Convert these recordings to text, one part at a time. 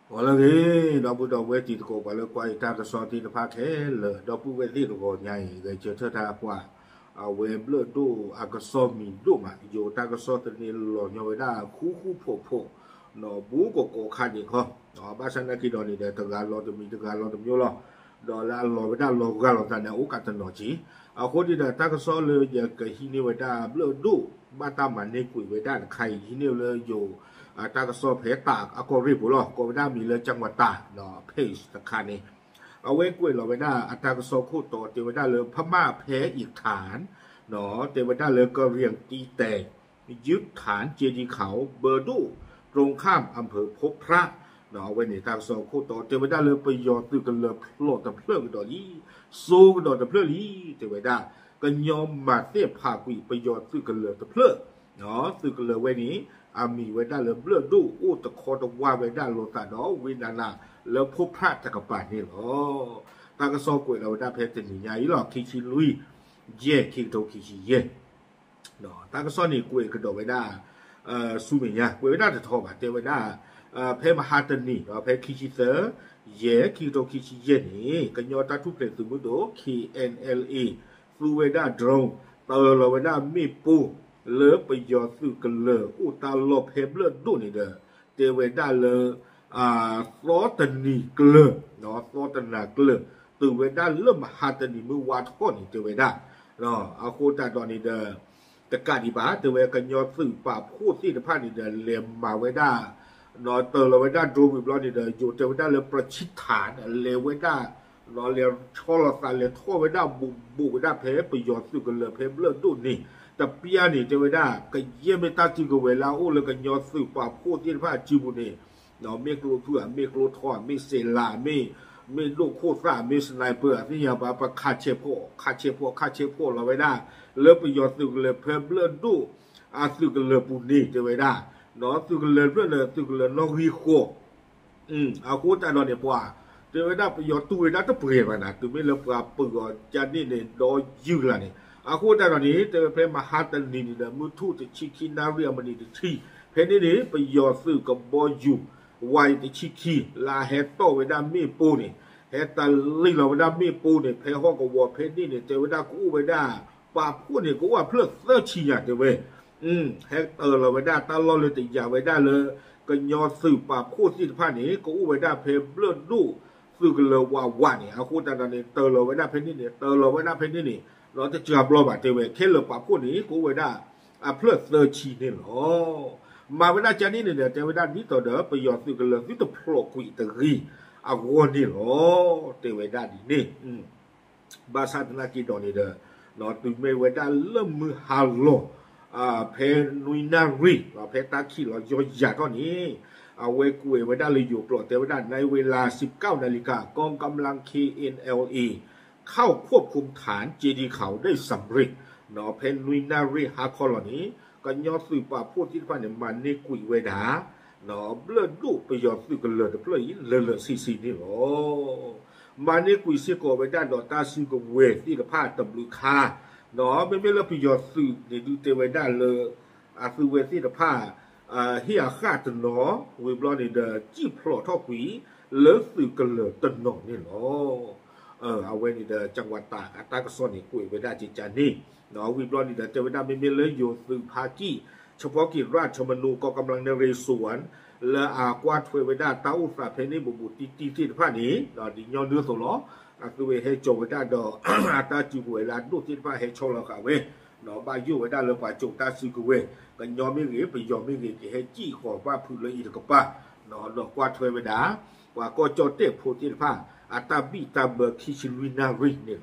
完了个，那不到外地的个，完了关于那个上地的爬开了，那不外地的个，伢个就特他话，外不多啊个少米多嘛，有那个少的呢老鸟为那呼呼破破，那不个个看的哈，巴山那去到你的这个老的米这个老的苗了，那老为那老个老的呢，我看的老几，或者呢那个少了也个现在为那不多，巴达蛮那贵为那开现在了有。ตากระสอบเพตากก็รีบบุหรี่ก็ไม่ได้มีเลยจังหวัดตากเนาะเพจตะคานี่เอาไว้กล้วยเราไม่ได้ตากระสอบคู่โตเทวดาเลยพม่าแพ้อีกฐานเนาะเทวดาเลยก็เรียงตีแตกยึดฐานเจดีย์เขาเบอร์ดูตรงข้ามอำเภอพบพระเนาะไว้ในตากระสอบคู่โตเทวดาเลยไปยอตื้อกันเลยโลดตะเพลิงดอกนี้สู้กันดอกตะเพลิงนี้เทวดาก็ยอมมาเสียพากุยไปยอตื้อกันเลยตะเพลิงเนาะตื้อกันเลยไว้นี้อามีไว้ได้เลยเลือดดูอู้ตะคอตะว่าไว้ได้โลตาดอวินานาแล้วพบพระจักรพรรดินี่หรอตากระซอกวยเราได้เพชรนี่ยาอีหลอกคิชิลุยเย่คิโตคิชิเย่เนาะตากระซอนี่กวยกระโดดไว้ได้สุเมียกวยไว้ได้จะทอบาเตไว้ได้เพมหาตนี่เนาะเพคิชิเตอร์เย่คิโตคิชิเย่นี่กันยอตาทุเพลสมุโต KNLA สุเวด้าดรงเตอร์เราไว้ได้มีปูเลือไปยอสื่อกันเลยอุตาลบเฮเบลดูนี่เด้อเทวดาเลยซอตันนีเกลือเนาะซอตันนาเกลือตัวเวดาเริ่มหาตันนีมือวาดข้อนี่เทวดาเนาะเอาโคตาตอนนี้เด้อตะการดีบ้าเทวกันยอสื่อป่าพูดที่ในภาคนี่เด้อเลียมมาเวดาเนาะเตอเราเวดาดูวิบล้อนี่เด้ออยู่เทวดาเลยประชิดฐานเลวเวดาเนาะเลียชอลสันเลยทั่วเวดาบุเวดาเพไปยอสื่อกันเลยเพเบลดูนี่แต่ปีนี้เทวดาก็เยี่ยมไม่ตัดทิ้งเวลาโอ้เลยก็ยอดสืบป่าพูดที่พระจิบุนีเนาะไม่กลัวเพื่อไม่กลัวทอดไม่เซลาไม่ลูกโคตรไม่สไนเปอร์ที่ยาบ้าประคาเชโพเราไว้ได้เลิกไปยอดสืบเลยเพิ่มเลือดดูสืบกันเลยปุนีเทวดาเนาะสืบกันเลยเพื่อนเลยสืบกันเลยนอกวิโคเอาโคตรนอนเนี่ยป่าเทวดาไปยอดตัวได้ต้องเปลี่ยนมานะตัวไม่เลิกปลาปืนจานนี่เนี่ยดอยืดละเนี่ยอาคูแต่ตอนนี้เจอเพลมหาตันนี่นี่นะมือทูตชิคินาเรียมันนี่ที่เพลนี่ไปยอซื้อกับบอยอยู่ไวที่ชิคิลาเฮตโตเวดามีปูนี่เฮตันลิเราเวดามีปูนี่เพลห้องกับวัวเพลนี่เนี่ยเจอเวดากู้เวดาป่าพูดเนี่ยก็ว่าเพื่อเสื้อชีอ่ะเจอเว้เฮตเราเวดาตลอดเลยแต่อย่าเวดาเลยก็ยอซื้อป่าพูดที่ผ้านี้ก็อู้เวดาเพลเลือดดูซื้อกันเลยว่าเนี่ยอาคูแต่ตอนนี้เราเวดาเพลนี่เนี่ยเราเวดาเพลนี่นี่เราจะจับเราแบบเทวดาแค่เราปรับพวกนี้กูเวดาเพื่อเซอร์ชีนี่หรอมาเวดาจานี่เนี่ยเทวดานี้ต่อเด้อไปยอดสื่อกันเลยที่ตัวโผล่กุยตะกีวันนี่หรอเทวดาดีนี่บาสาตนากีดอนี่เด้อเนาะตุเมเวดาเริ่มมือฮาโลเพนุยนารีเพตาคีเราย่อยตอนนี้เวกุเวดาเลยอยู่ปลอดเทวดาในเวลา 19 นาฬิกากองกำลัง KNLAเข้าควบคุมฐานเจดีย์เขาได้สำเร็จเนาะเพนนุยนารีฮาคอลนี้ก็ยอดสื่อป่าพูดที่ผ่านเนี่ยมันในกุยเวดาเนาะเลือดลูกไปยอดสื่อกันเลยแต่เพื่อเลยซีนี่หรอมันในกุยเสียก่อเวดาดอตาสื่อกับเวที่กับผ้าตำลือคาเนาะไม่เลิกไปยอดสื่อในดูเตเวดาเลยสื่อเวที่กับผ้าเฮียขาดเนาะเวบลอนี่เดอจีพลอท่อกุยเลิกสื่อกันเลยตนองนี่หรอเอาไว้นี่เด้อจังหวัดตากตากระสอนนี่กุยเวดาจิจานี่เนาะวิบลอนี่เด้อเทวดาไม่เลยอยู่สื่อภากีเฉพาะกิจราชมนูก็กำลังนเรศวรและกวาดเทวดาตาอุสาเพนี่บุตีที่ผ้านี้เนาะดิยอนเดือสโลคือเวให้โจเวดาดอตาจิเวลาดูที่ผ้าให้โชลค่ะเวเนาะบายุเวดาเลยป่าโจตาซิกเวกันยอมไม่เหลือไปยอมไม่เหลือที่ให้จี้ขอว่าพื้นเลยอีกกับป้าเนาะดอกกวาดเทวดาว่าก็โจเตะโพธิผ้าตาบีตาเบอร์คิชิลุยนาริเนี่ย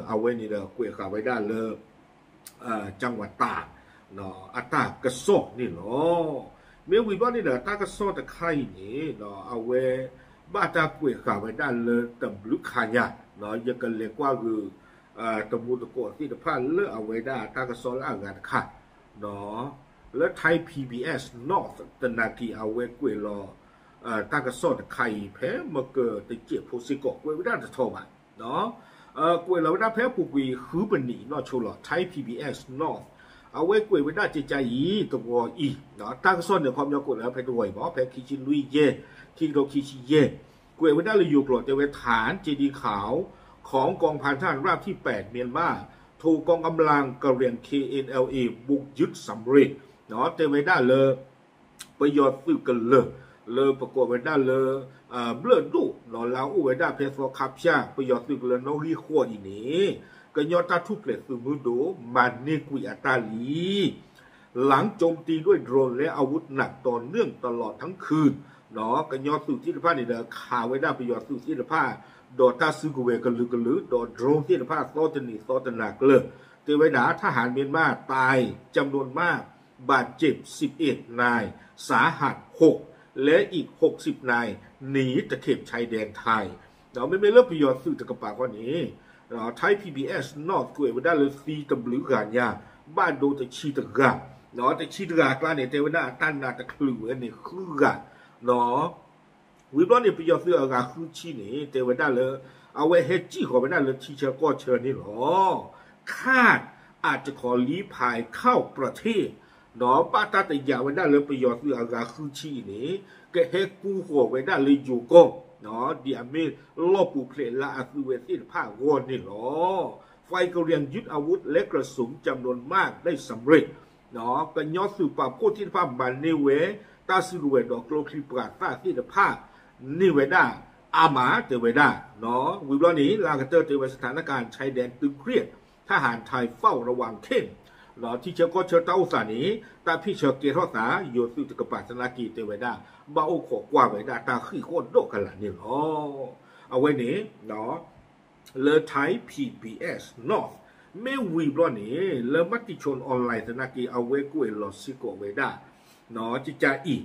เอาไว้นี่เด้อคุยข่าวไว้ได้เลยจังหวัดตากเนาะตากระสอบนี่เนาะเมื่อวิบัตินี่เด้อตากระสอบตะไคร่นี่เนาะเอาไว้บ้าตาคุยข่าวไว้ได้เลยตำลุกขายาเนาะยังกันเรียกว่าคือตำบูตะโกที่ตะพันเลือกเอาไว้ได้ตากระสอบละงานค่ะเนาะแล้วไทย PBS นอกตนากีเอาไว้คุยรอตากระสอบไข่แพ้มาเกิดติเจ็บโพสิกกวยไม่ได้จะโทรมาเนาะกวยเราได้แพ้ปุกวีคือเป็นหนีนอชัวร์ไทย PBS นอ เอาไว้กุยไว้ได้ใจใจอีตัวอีเนาะตั้งซ่อนเดี๋ยวความยาวกุยแล้วไปด้วยหมอแพ้คิชิลุยเย่คิงโดคิชิเย่กุยไว้ได้เลยอยู่กลอดแต่ไว้ฐานเจดีย์ขาวของกองพันทหารราบที่8เมียนมาถูกกองกำลังกะเหรี่ยง KNLA บุกยึดสำเร็จเนาะแต่ไว้ได้เลยประโยชน์ซื้อกันเลยประกอบไว้ได้เลยเบลดูเนาะแล้วไว้ได้เพสโซคับชาประโยชน์ซื้อกันเลยน้องรีขั้วอีนี้ก็ยอดตาทุกเปลือกคือมือดูมันนี่กุยอัตาลีหลังโจมตีด้วยโดรนและอาวุธหนักต่อเนื่องตลอดทั้งคืนเนาะก็ยอดสื่อที่ผ้านี่เด้อข่าวไว้ได้ประโยชน์สื่อที่ผ้าดอตาซื้อกุเวกันลือดอโดรนที่ผ้าโซตนีโซตนักเลยเตไว้ด่าทหารเมียนมาตายจำนวนมากบาดเจ็บ11นายสาหัส6และอีก60นายหนีตะเข็บชายแดนไทยเนาะไม่เลิกประโยชน์สื่อตะกปากว่านี้ไทย PBS นอกกุยไว้ได้เลยซีตำลึกกันยาบ้านโดนแต่ชีตะกะเนาะแต่ชีตะกะกลางเนี่ยเทวดาตั้นนาตะคลือเนี่ยคือกะเนาะวิบล้อเนี่ยประโยชน์สื่ออะไรคือชีนี่เทวดาเลยเอาไว้เฮจี้ขอไปได้เลยที่เชิญก็เชิญนี่หรอคาดอาจจะขอลี้ภัยเข้าประเทศเนาะป้าตาแต่ยาไว้ได้เลยประโยชน์สื่ออะไรคือชีนี่ก็เฮกูขอไว้ได้เลยอยู่ก็เนาะเดี๋ยวมีลบปูเพลละอาคือเวทีผ้าวอนนี่หรอไฟกระเรียงยึดอาวุธและกระสุนจำนวนมากได้สำเร็จเนาะก็ยอดสืบป่าโคที่ผ้าบันนิเวตาสือเวดอกโลคลิปราตาที่ผ้านิเวดาอามาเตเวดาเนาะวิบล้อนี้ลากเตอร์เตเวสถานการณ์ชายแดนตึงเครียดทหารไทยเฝ้าระวังเข้มเนาะที่เชื่อก็เชื่อเต้าสานี้ตาพี่เชื่อเกทอสาโยสุตกปาสนากีเตเวดาบ้าโอขอกว่าเวดาตาขี้โคตรโดกันละนี่เนาะเอาไว้นี้เนาะเลอไทย PBS เนาะไม่วีบล้อนี้เลอมัติชนออนไลน์สนากีเอาไว้กุยลอสิโกเวดาเนาะจิจ่าอี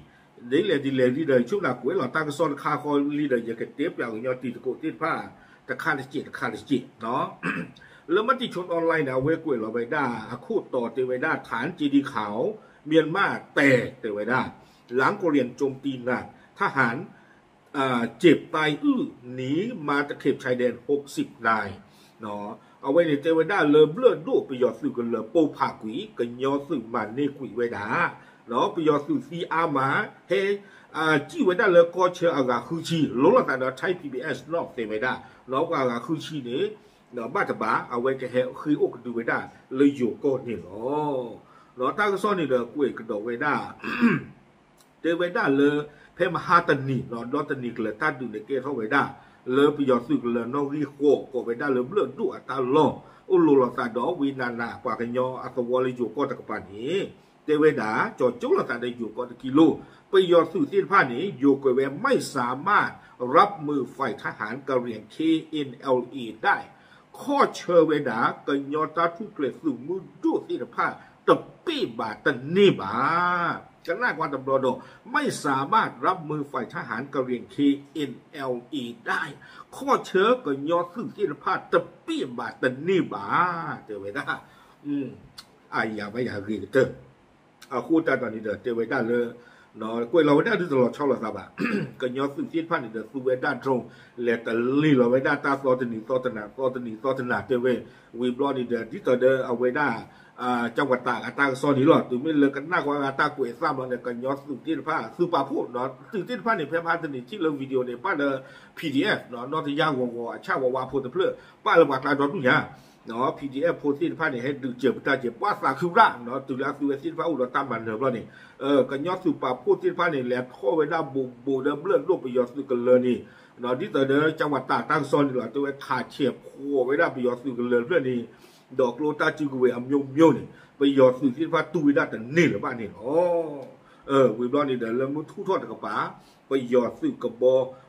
ดีเลยที่เดินช่วงหลักกุยหล่อตากระซอนคาคอลีเดอร์ยังเก็บเทียบอย่างยอดตีตะโกตีผ้าตะคาดิจิเนาะแล้วมัติชนออนไลน์เนี่ยเวกุยเราไปได้คู่ต่อเตไว้ได้ฐานจีดีขาวเมียนมาแต่เตไว้ได้หลังกเรียนโจมตีหนักทหารเจ็บตายหนีมาตะเข็บชายแดน60นายเนาะเอาไว้ในเตไว้ได้เลยเลือดดูประโยชน์สื่อกันเลยโปผากุยกันยอสื่อมันนี่กุยไว้ได้เนาะประโยชน์สื่อซีอามาเฮจี้ไว้ได้เลยก็เชื่ออากาคือชีลงหลักฐานไทย PBS นอกเตไว้ได้เนาะอากาคือชีนี้เนาะบ้านตะบ้าเอาไว้จะให้คืออกดูไว้ได้เลยอยู่ก็นี่เนาะตั้งซ่อนนี่เด้อกุยกระโดดไว้ได้เตไว้ได้เลยเพมหาตันนี่เนาะดอตันนี่ก็เลยตั้งดูในเกตเข้าไว้ได้เลยประโยชน์สื่อเลยน้องรีโคก็ไว้ได้เลยเลือดดูอัตลออุลุลตาดอกวินานาปากยออัตวอลอยู่ก็ตะกปานี้เตไว้ได้จอดจุลตาได้อยู่ก็ตะกิโลประโยชน์สื่อที่ผ้านี้อยู่ก็เวไม่สามารถรับมือฝ่ายทหารกะเหรี่ยง KNLA ได้ข้อเชอเวดากันยอตาทุกเกล็ดสู่มือดูที่ผ้าตบปี้บาตันนี่บากันหน้ากว่าตำรวจไม่สามารถรับมือฝ่ายทหารกะเหรี่ยง KNLA ได้ข้อเชอกันยอซึ่งที่ผ้าตบปี้บาตันนี่บาเจอเวดาอย่าไม่อยากรีเตอร์คู่ตาตอนนี้เจอเวดาเลยเนาะกุยเราไว้ได้ตลอดช่องละครับก็ยอดสื่อที่พันธุ์เดือดสูเวด้านตรงและแต่ลีเราไว้ได้ตาซอตนีเตเววีบลอนี่เดือดที่ต่อเดือเอาไว้ได้จังหวัดตากตาซอนี่หลอดถึงไม่เลิกกันหน้ากว่าตากุยซ้ำเราเนี่ยก็ยอดสื่อที่ผ้าสื่อป่าพูดเนาะสื่อที่พันธุ์เนี่ยเพื่อพาตนีที่เราวิดีโอเนี่ยป้าเดือ PDF เนาะนอที่ย่างวงชาวพูดแต่เพื่อป้าระบาดการดอนทุกอย่างเนาะ PDF โพสต์ที่ผ้าเนี่ยให้ดูเจ็บตาเจ็บว่าสาคือร่างเนาะตุลาคือที่ผ้าอุดรตามบันเทิงเราเนี่ยกันยอดสืบป่าพูดที่ผ้าเนี่ยแหลมข้อไว้ได้บูเดิมเลื่อนรูปไปยอดสืบกันเลยนี่เนาะที่ต่อเดินจังหวัดตากตั้งโซนนี่แหละตัวขาดเฉียบขั้วไว้ได้ไปยอดสืบกันเลยเรื่องนี้ดอกโลตาจิกเวอมยมนี่ไปยอดสืบที่ผ้าตู้ไว้ได้แต่นี่หรือบ้านนี่วิบล้อนี่เดินแล้วมุทุทอดกับป๋าไปยอดสืบกับบ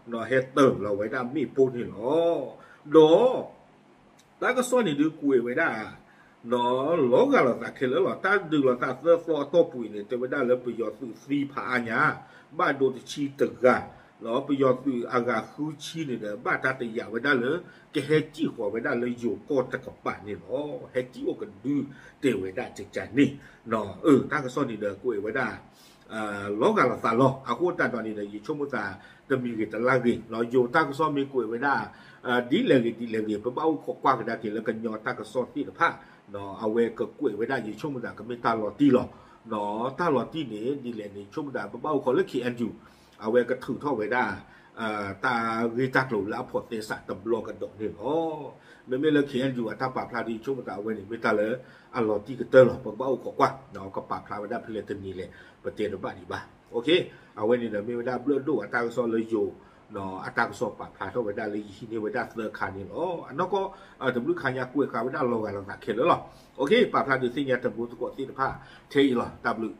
เนาะเฮเตอร์เราไว้ได้มีปูนี่ดอแล้วก็ซ่อนนี่ดูกุยไว้ได้เนาะหลอกกันเราตัดเขแล้วเราตัดดูเราตัดเสื้อฟลอตัวปุ๋ยเนี่ยจะไว้ได้แล้วประโยชน์สื่อซีผาเนี่ยบ้านโดนชีตึกอะเนาะประโยชน์สื่ออากาศคือชีเนี่ยบ้านตัดแต่ยาไว้ได้เลยแกเฮจี้หัวไว้ได้เลยอยู่ก็ตะกับบ้านนี่เนาะเฮจี้โอกันดูเตไว้ได้ใจนี่เนาะตั้งก็ซ่อนนี่เด้อกุยไว้ได้หลอกกันเราตัดหรออากูตัดตอนนี้เนี่ยยิ่งชั่วโมงตาจะมีกิจลักษณ์เนาะอยู่ตั้งก็ซ่อนมีกุยไว้ได้ดีเลยไปเบ้าขวางกันได้แล้วกันยอตั้งก็ซ่อนที่ผ้า เนาะเอาเวก็กล้วยไว้ได้อยู่ช่วงมันก็ไม่ตาหลอดตีหรอกเนาะตาหลอดตีนี่ดีเลยนี่ช่วงมันเบาๆขอเลิกขี้แอนอยู่เอาเวก็ถือท่อไว้ได้ตาวิจักหลุแล้วพอเตสะตำรวจกันดอกนี่อ๋อไม่เลิกขี้แอนอยู่ถ้าปราบพลาดีช่วงมันเอาไว้นี่ไม่ตาเลยอันหลอดตีก็เตอร์หรอกเบาๆขอกว่าเนาะก็ปราบพลาไว้ได้เพลินตัวนี้เลยประเทศบ้านนี่บ้าโอเคเอาไว้นี่เนาะไม่ได้เบื่อดูอัตราก็ซอเลยอยู่เนาะอัตราก็ซอปราบพลาเท่าไว้ได้เลยที่นี่ไว้ได้เลิกขานี่อ๋ออันนั้นก็แต่บุรุษขายยากล้วยขาไว้ได้ลงกันเราหนักเข็นแล้วหรอโอเคปราบพลาดูสิ่งนี้แต่บุรุษกดที่ผ้าเทอีหรอตาบุรุษ